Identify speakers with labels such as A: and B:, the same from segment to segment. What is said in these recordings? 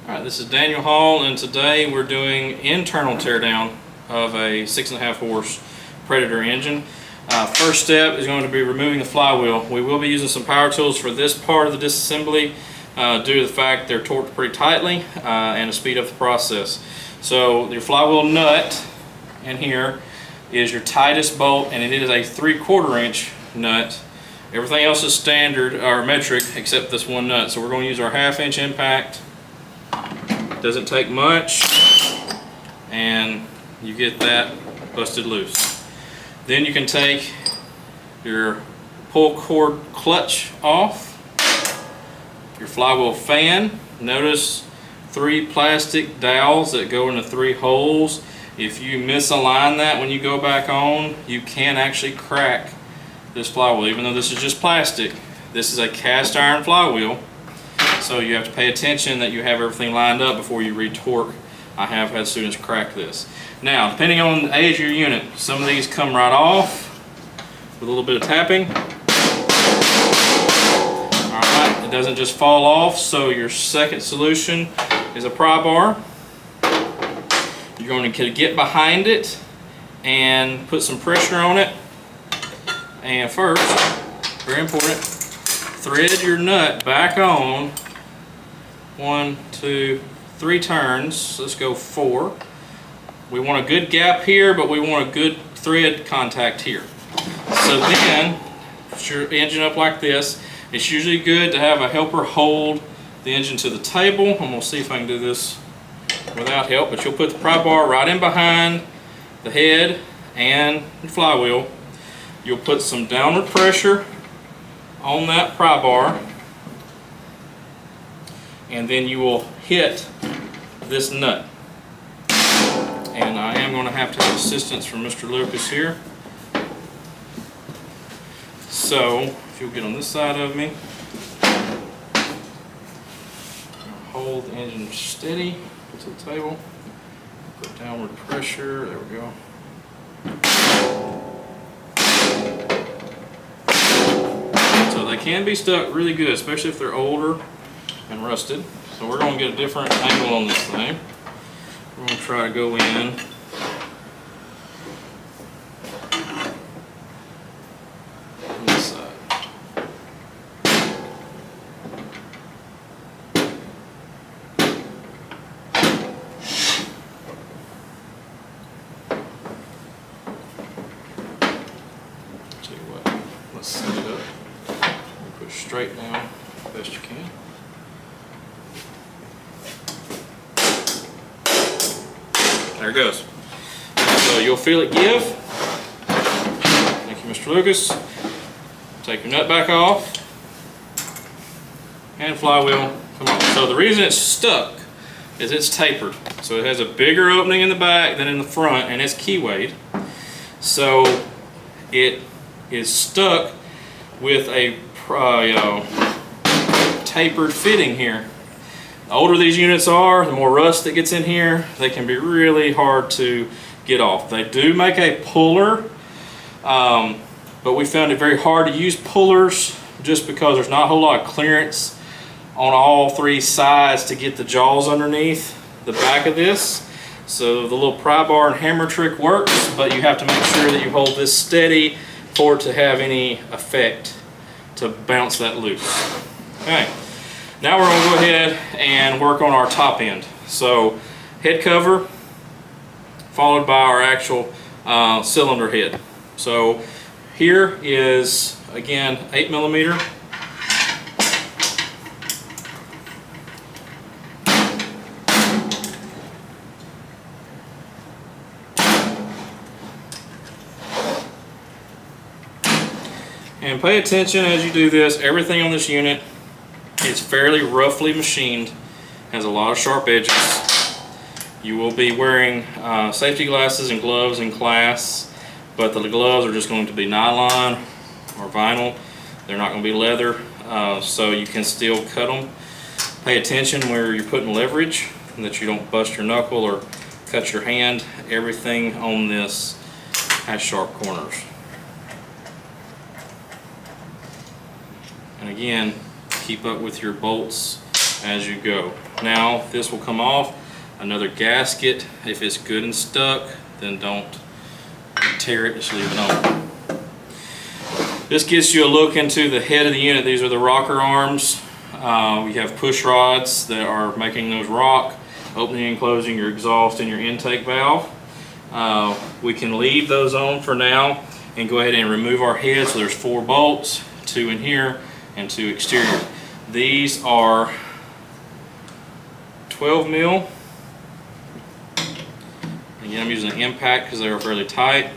A: Alright, this is Daniel Hall, and today we're doing internal teardown of a 6.5 horse Predator engine. First step is going to be removing the flywheel. We will be using some power tools for this part of the disassembly due to the fact they're torqued pretty tightly and to speed up the process. So your flywheel nut in here is your tightest bolt, and it is a 3/4 inch nut. Everything else is standard or metric except this one nut. So we're going to use our 1/2 inch impact. Doesn't take much, and you get that busted loose. Then you can take your pull cord clutch off, your flywheel fan. Notice 3 plastic dowels that go into 3 holes. If you misalign that when you go back on, you can actually crack this flywheel. Even though this is just plastic, this is a cast iron flywheel. So you have to pay attention that you have everything lined up before you retorque. I have had students crack this. Now, depending on the age of your unit, some of these come right off with a little bit of tapping. Alright, it doesn't just fall off, so your second solution is a pry bar. You're going to get behind it and put some pressure on it. And first, very important, thread your nut back on 1, 2, 3 turns. Let's go 4. We want a good gap here, but we want a good thread contact here. So then, put your engine up like this. It's usually good to have a helper hold the engine to the table. I'm going to see if I can do this without help, but you'll put the pry bar right in behind the head and the flywheel. You'll put some downward pressure on that pry bar, and then you will hit this nut. And I am going to have assistance from Mr. Lucas here. So if you'll get on this side of me, hold the engine steady to the table, put downward pressure, there we go. So they can be stuck really good, especially if they're older and rusted. So we're going to get a different angle on this thing. We're going to try to go in. On this side. Tell you what, let's set it up. Push straight down as best you can. There it goes. So you'll feel it give. Thank you, Mr. Lucas. Take your nut back off. And flywheel, come on. So the reason it's stuck is it's tapered. So it has a bigger opening in the back than in the front, and it's keywayed. So it is stuck with a tapered fitting here. The older these units are, the more rust that gets in here, they can be really hard to get off. They do make a puller, but we found it very hard to use pullers just because there's not a whole lot of clearance on all 3 sides to get the jaws underneath the back of this. So the little pry bar and hammer trick works, but you have to make sure that you hold this steady for it to have any effect to bounce that loose. Okay. Now we're going to go ahead and work on our top end. So head cover followed by our actual cylinder head. So here is, again, 8mm. And pay attention as you do this. Everything on this unit is fairly roughly machined, has a lot of sharp edges. You will be wearing safety glasses and gloves in class, but the gloves are just going to be nylon or vinyl. They're not going to be leather, so you can still cut them. Pay attention where you're putting leverage, and that you don't bust your knuckle or cut your hand. Everything on this has sharp corners. And again, keep up with your bolts as you go. Now this will come off. Another gasket, if it's good and stuck, then don't tear it, just leave it on. This gets you a look into the head of the unit. These are the rocker arms. We have push rods that are making those rock, opening and closing your exhaust and your intake valve. We can leave those on for now and go ahead and remove our head. So there's 4 bolts, 2 in here and 2 exterior. These are 12 mil. Again, I'm using an impact because they are fairly tight.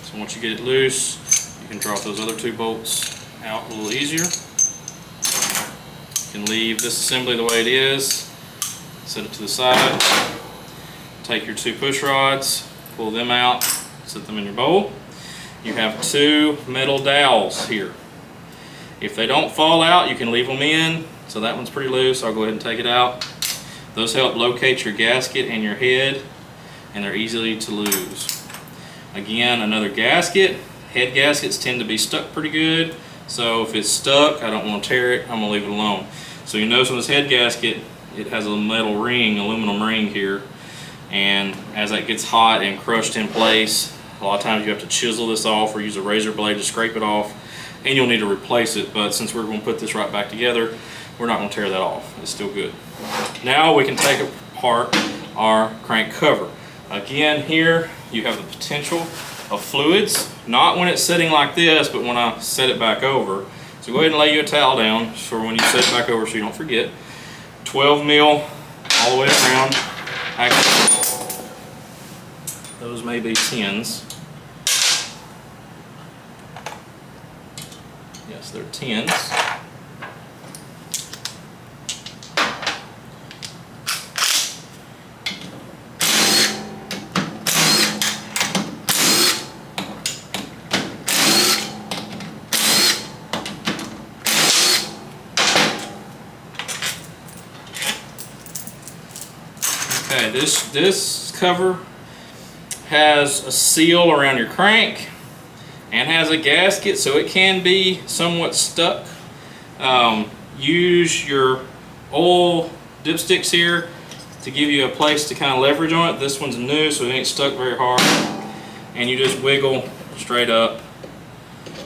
A: So once you get it loose, you can drop those other 2 bolts out a little easier. You can leave this assembly the way it is, set it to the side, take your 2 push rods, pull them out, set them in your bowl. You have 2 metal dowels here. If they don't fall out, you can leave them in. So that one's pretty loose, I'll go ahead and take it out. Those help locate your gasket and your head, and they're easily to lose. Again, another gasket. Head gaskets tend to be stuck pretty good, so if it's stuck, I don't want to tear it, I'm going to leave it alone. So you notice on this head gasket, it has a metal ring, aluminum ring here, and as that gets hot and crushed in place, a lot of times you have to chisel this off or use a razor blade to scrape it off, and you'll need to replace it. But since we're going to put this right back together, we're not going to tear that off. It's still good. Now we can take apart our crank cover. Again, here you have the potential of fluids, not when it's sitting like this, but when I set it back over. So go ahead and lay you a towel down for when you set it back over so you don't forget. 12 mil all the way around. Actually, those may be 10s. Yes, they're 10s. Okay, this cover has a seal around your crank and has a gasket, so it can be somewhat stuck. Use your oil dipsticks here to give you a place to kind of leverage on it. This one's new, so it ain't stuck very hard. And you just wiggle straight up.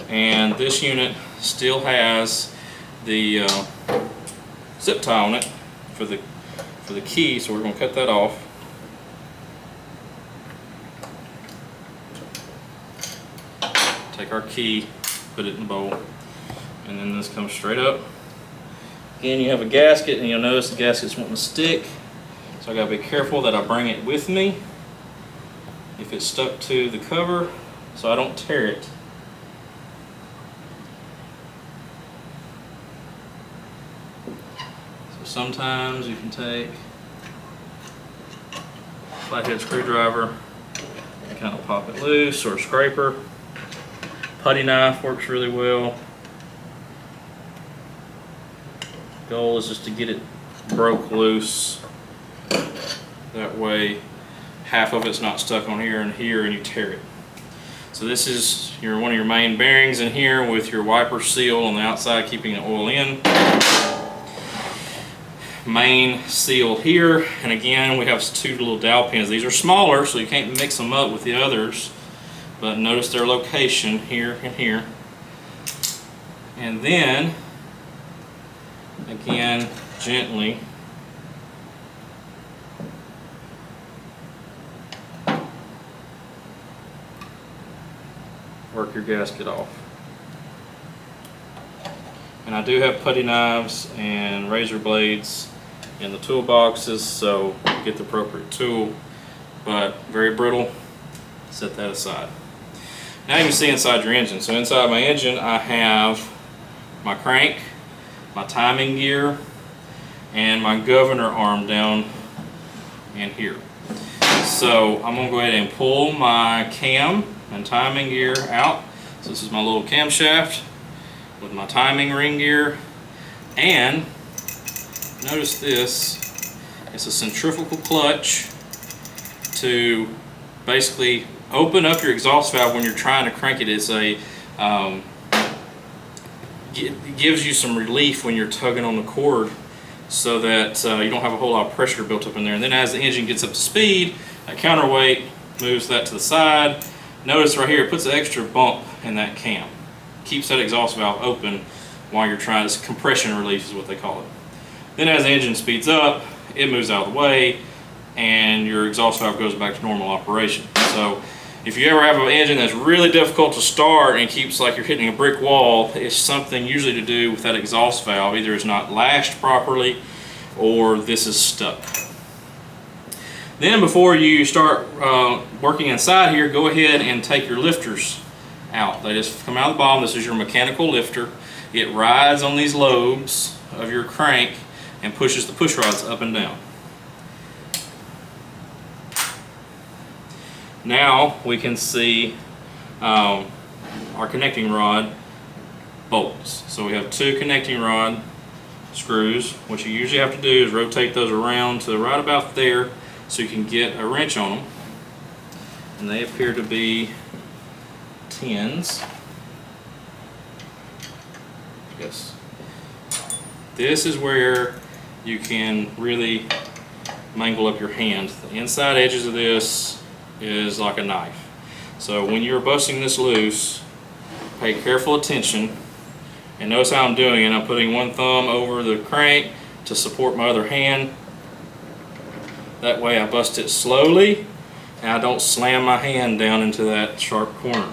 A: And this unit still has the zip tie on it for the key, so we're going to cut that off. Take our key, put it in the bowl, and then this comes straight up. Again, you have a gasket, and you'll notice the gasket's wanting to stick, so I got to be careful that I bring it with me if it's stuck to the cover so I don't tear it. Sometimes you can take a flathead screwdriver and kind of pop it loose, or a scraper. Putty knife works really well. Goal is just to get it broke loose. That way half of it's not stuck on here and here and you tear it. So this is one of your main bearings in here with your wiper seal on the outside keeping the oil in. Main seal here, and again we have 2 little dowel pins. These are smaller, so you can't mix them up with the others, but notice their location here and here. And then again, gently work your gasket off. And I do have putty knives and razor blades in the toolboxes, so get the appropriate tool, but very brittle, set that aside. Now you can see inside your engine. So inside my engine I have my crank, my timing gear, and my governor arm down in here. So I'm going to go ahead and pull my cam and timing gear out. So this is my little camshaft. with my timing ring gear. And notice this, it's a centrifugal clutch to basically open up your exhaust valve when you're trying to crank it. It's a it gives you some relief when you're tugging on the cord, so that you don't have a whole lot of pressure built up in there. And then as the engine gets up to speed, that counterweight moves that to the side. Notice right here, it puts an extra bump in that cam. Keeps that exhaust valve open while you're trying. It's compression relief is what they call it. Then as the engine speeds up, it moves out of the way and your exhaust valve goes back to normal operation. So if you ever have an engine that's really difficult to start and keeps like you're hitting a brick wall, it's something usually to do with that exhaust valve. Either it's not lashed properly or this is stuck. Then before you start working inside here, go ahead and take your lifters out. They just come out of the bottom. This is your mechanical lifter. It rides on these lobes of your crank and pushes the push rods up and down. Now we can see our connecting rod bolts. So we have two connecting rod screws. What you usually have to do is rotate those around to right about there so you can get a wrench on them. And they appear to be 10s. Yes. This is where you can really mangle up your hand. The inside edges of this is like a knife. So when you're busting this loose, pay careful attention and notice how I'm doing it. I'm putting one thumb over the crank to support my other hand. That way I bust it slowly and I don't slam my hand down into that sharp corner.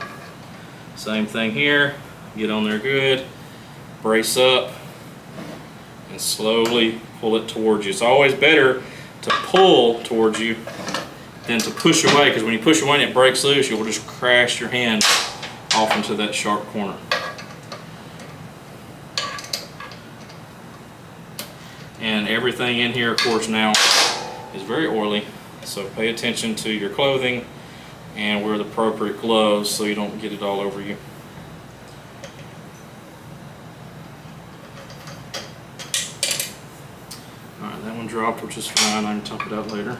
A: Same thing here, get on there good, brace up and slowly pull it towards you. It's always better to pull towards you than to push away, because when you push away and it breaks loose, you'll just crash your hand off into that sharp corner. And everything in here, of course, now is very oily, so pay attention to your clothing and wear the appropriate gloves so you don't get it all over you. Alright, that one dropped, which is fine. I can top it out later.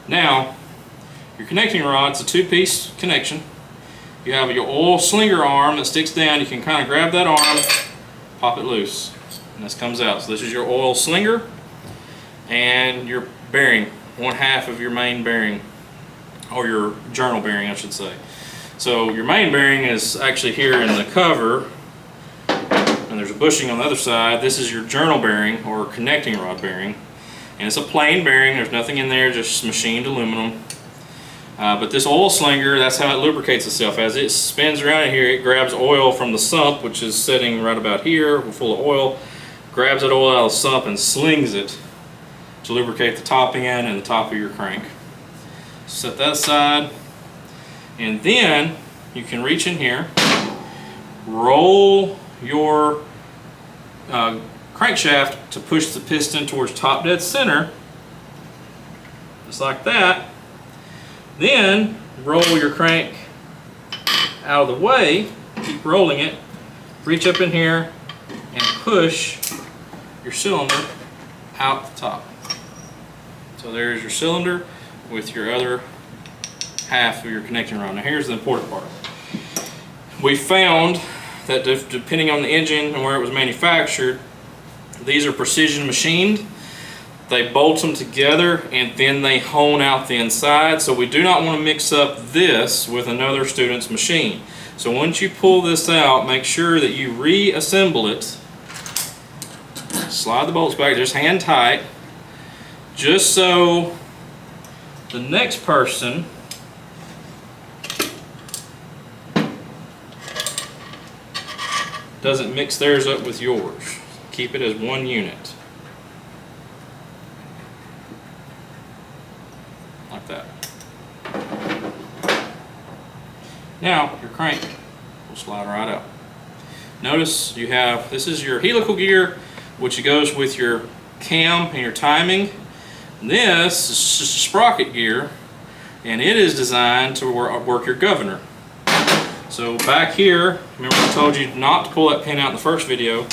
A: Now, your connecting rod's a two-piece connection. You have your oil slinger arm that sticks down. You can kind of grab that arm, pop it loose, and this comes out. So this is your oil slinger and your bearing, one half of your main bearing, or your journal bearing, I should say. So your main bearing is actually here in the cover, and there's a bushing on the other side. This is your journal bearing, or connecting rod bearing. And it's a plain bearing, there's nothing in there, just machined aluminum. But this oil slinger, that's how it lubricates itself. As it spins around in here, it grabs oil from the sump, which is sitting right about here, full of oil, grabs that oil out of the sump and slings it to lubricate the top end and the top of your crank. Set that aside, and then you can reach in here, roll your crankshaft to push the piston towards top dead center, just like that. Then roll your crank out of the way, keep rolling it, reach up in here and push your cylinder out the top. So there's your cylinder with your other half of your connecting rod. Now here's the important part. We found that depending on the engine and where it was manufactured, these are precision machined. They bolt them together and then they hone out the inside. So we do not want to mix up this with another student's machine. So once you pull this out, make sure that you reassemble it. Slide the bolts back, just hand tight, just so the next person doesn't mix theirs up with yours. Keep it as one unit. Like that. Now your crank will slide right out. Notice you have, this is your helical gear, which goes with your cam and your timing. This is just a sprocket gear, and it is designed to work your governor. So back here, remember I told you not to pull that pin out in the first video.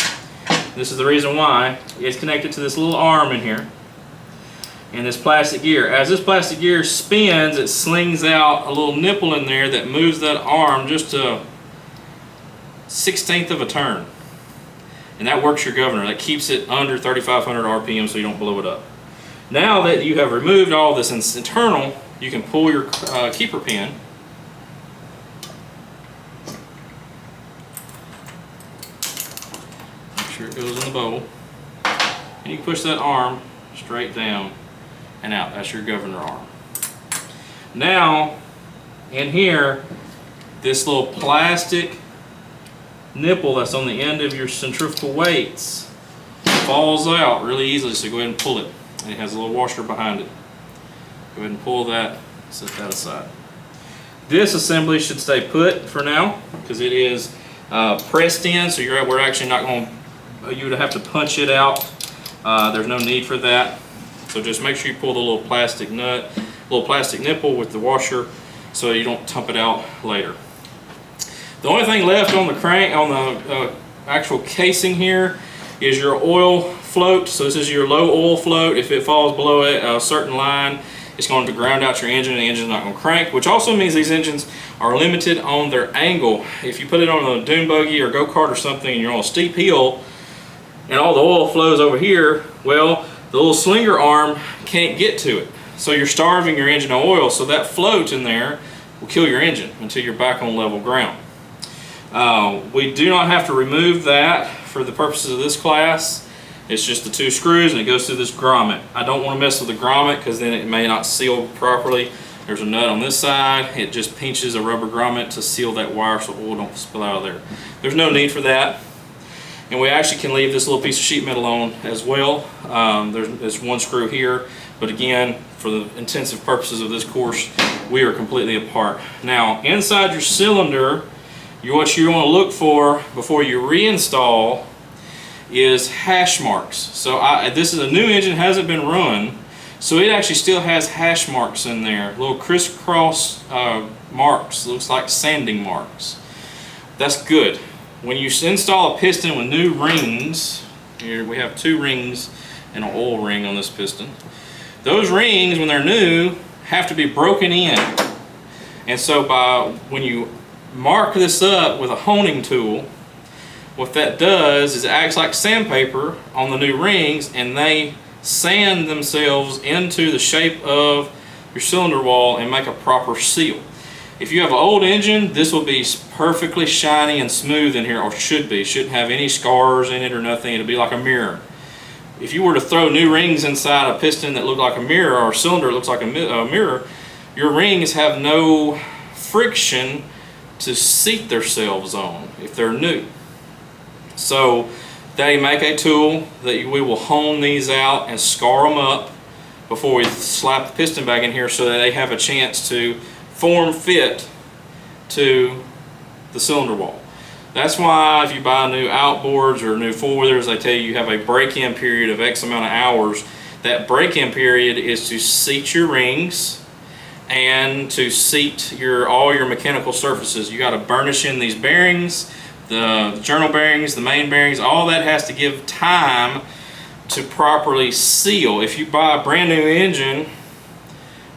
A: This is the reason why. It's connected to this little arm in here and this plastic gear. As this plastic gear spins, it slings out a little nipple in there that moves that arm just a 1/16 of a turn. And that works your governor. That keeps it under 3,500 RPM so you don't blow it up. Now that you have removed all this internal, you can pull your keeper pin. Make sure it goes in the bowl. And you can push that arm straight down and out. That's your governor arm. Now, in here, this little plastic nipple that's on the end of your centrifugal weights falls out really easily, so go ahead and pull it. And it has a little washer behind it. Go ahead and pull that, set that aside. This assembly should stay put for now because it is pressed in, so we're actually not going to, you would have to punch it out. There's no need for that. So just make sure you pull the little plastic nut, little plastic nipple with the washer so you don't tump it out later. The only thing left on the crank, on the actual casing here, is your oil float. So this is your low oil float. If it falls below a certain line, it's going to ground out your engine and the engine's not going to crank, which also means these engines are limited on their angle. If you put it on a dune buggy or go-kart or something and you're on a steep hill and all the oil flows over here, well, the little slinger arm can't get to it. So you're starving your engine of oil, so that float in there will kill your engine until you're back on level ground. We do not have to remove that for the purposes of this class. It's just the 2 screws and it goes through this grommet. I don't want to mess with the grommet because then it may not seal properly. There's a nut on this side. It just pinches a rubber grommet to seal that wire so oil don't spill out of there. There's no need for that. And we actually can leave this little piece of sheet metal on as well. There's 1 screw here, but again, for the intensive purposes of this course, we are completely apart. Now, inside your cylinder, what you want to look for before you reinstall is hash marks. So this is a new engine, hasn't been run, so it actually still has hash marks in there, little crisscross marks, looks like sanding marks. That's good. When you install a piston with new rings, here we have 2 rings and an oil ring on this piston. Those rings, when they're new, have to be broken in. And so when you mark this up with a honing tool, what that does is it acts like sandpaper on the new rings and they sand themselves into the shape of your cylinder wall and make a proper seal. If you have an old engine, this will be perfectly shiny and smooth in here, or should be. Shouldn't have any scars in it or nothing. It'll be like a mirror. If you were to throw new rings inside a piston that looked like a mirror, or a cylinder that looks like a mirror, your rings have no friction to seat themselves on if they're new. So they make a tool that we will hone these out and scar them up before we slap the piston back in here so that they have a chance to form fit to the cylinder wall. That's why if you buy new outboards or new four-wheelers, they tell you have a break-in period of X amount of hours. That break-in period is to seat your rings and to seat all your mechanical surfaces. You got to burnish in these bearings, the journal bearings, the main bearings. All that has to give time to properly seal. If you buy a brand new engine,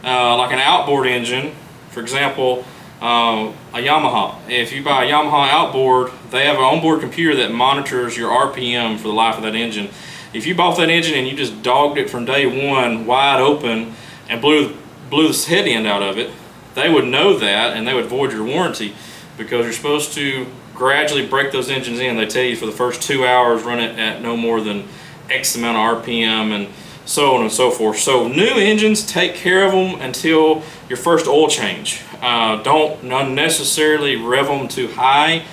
A: like an outboard engine, for example, a Yamaha. If you buy a Yamaha outboard, they have an onboard computer that monitors your RPM for the life of that engine. If you bought that engine and you just dogged it from day one wide open and blew the head end out of it, they would know that and they would void your warranty, because you're supposed to gradually break those engines in. They tell you for the first 2 hours run it at no more than X amount of RPM and so on and so forth. So new engines, take care of them until your first oil change. Don't unnecessarily rev them too high,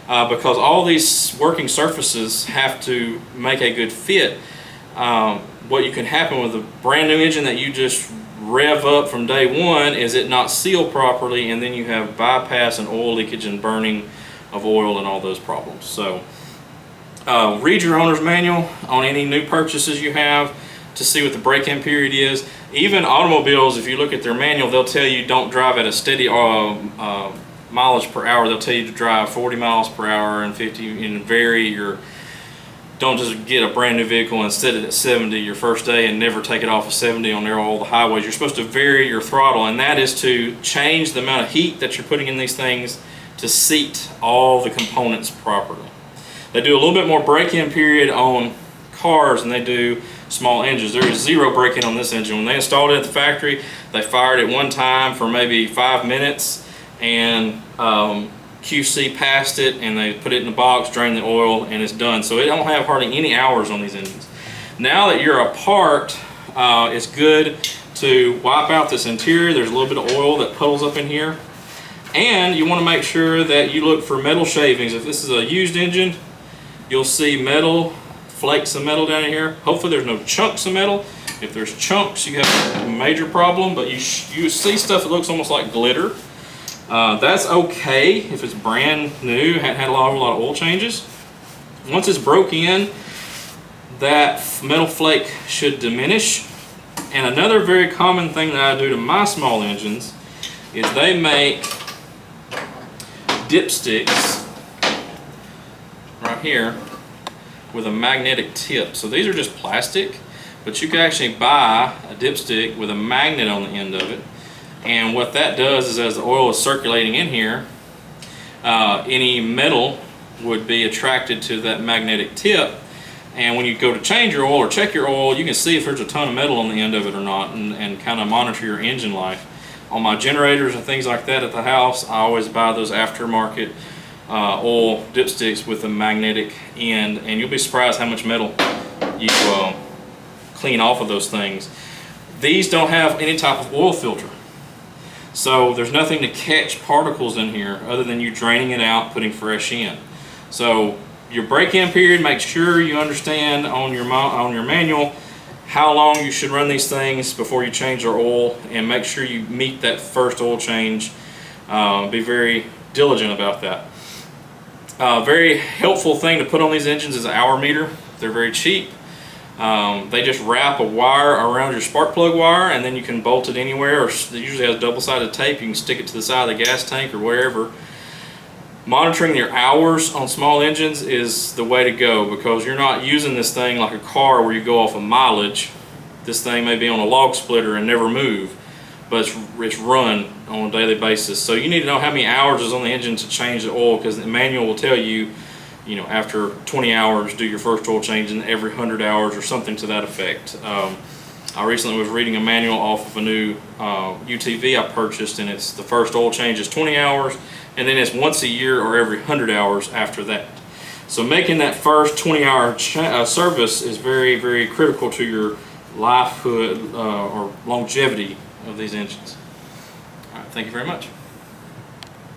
A: because all these working surfaces have to make a good fit. What you can happen with a brand new engine that you just rev up from day one is it not sealed properly, and then you have bypass and oil leakage and burning of oil and all those problems. So read your owner's manual on any new purchases you have to see what the break-in period is. Even automobiles, if you look at their manual, they'll tell you don't drive at a steady mileage per hour. They'll tell you to drive 40 miles per hour and 50, and vary your, don't just get a brand new vehicle and set it at 70 your first day and never take it off of 70 on all the highways. You're supposed to vary your throttle, and that is to change the amount of heat that you're putting in these things to seat all the components properly. They do a little bit more break-in period on cars than they do small engines. There is zero break-in on this engine. When they installed it at the factory, they fired it one time for maybe 5 minutes, and QC passed it, and they put it in the box, drain the oil, and it's done. So it don't have hardly any hours on these engines. Now that you're apart, it's good to wipe out this interior. There's a little bit of oil that puddles up in here, and you want to make sure that you look for metal shavings. If this is a used engine, you'll see metal, flakes of metal down in here. Hopefully there's no chunks of metal. If there's chunks, you have a major problem, but you see stuff that looks almost like glitter. That's okay if it's brand new, hadn't had a lot of oil changes. Once it's broke in, that metal flake should diminish. And another very common thing that I do to my small engines is they make dipsticks right here with a magnetic tip. So these are just plastic, but you can actually buy a dipstick with a magnet on the end of it. And what that does is, as the oil is circulating in here, any metal would be attracted to that magnetic tip, and when you go to change your oil or check your oil, you can see if there's a ton of metal on the end of it or not, and kind of monitor your engine life. On my generators and things like that at the house, I always buy those aftermarket oil dipsticks with a magnetic end, and you'll be surprised how much metal you clean off of those things. These don't have any type of oil filter, so there's nothing to catch particles in here other than you draining it out, putting fresh in. So your break-in period, make sure you understand on your manual how long you should run these things before you change their oil, and make sure you meet that first oil change. Be very diligent about that. Very helpful thing to put on these engines is an hour meter. They're very cheap. They just wrap a wire around your spark plug wire, and then you can bolt it anywhere, or it usually has double-sided tape. You can stick it to the side of the gas tank or wherever. Monitoring your hours on small engines is the way to go, because you're not using this thing like a car where you go off of mileage. This thing may be on a log splitter and never move, but it's run on a daily basis. So you need to know how many hours is on the engine to change the oil, because the manual will tell you, after 20 hours, do your first oil change, and every 100 hours or something to that effect. I recently was reading a manual off of a new UTV I purchased, and it's the first oil change is 20 hours, and then it's once a year or every 100 hours after that. So making that first 20-hour service is very, very critical to your life or longevity of these engines. All right, thank you very much.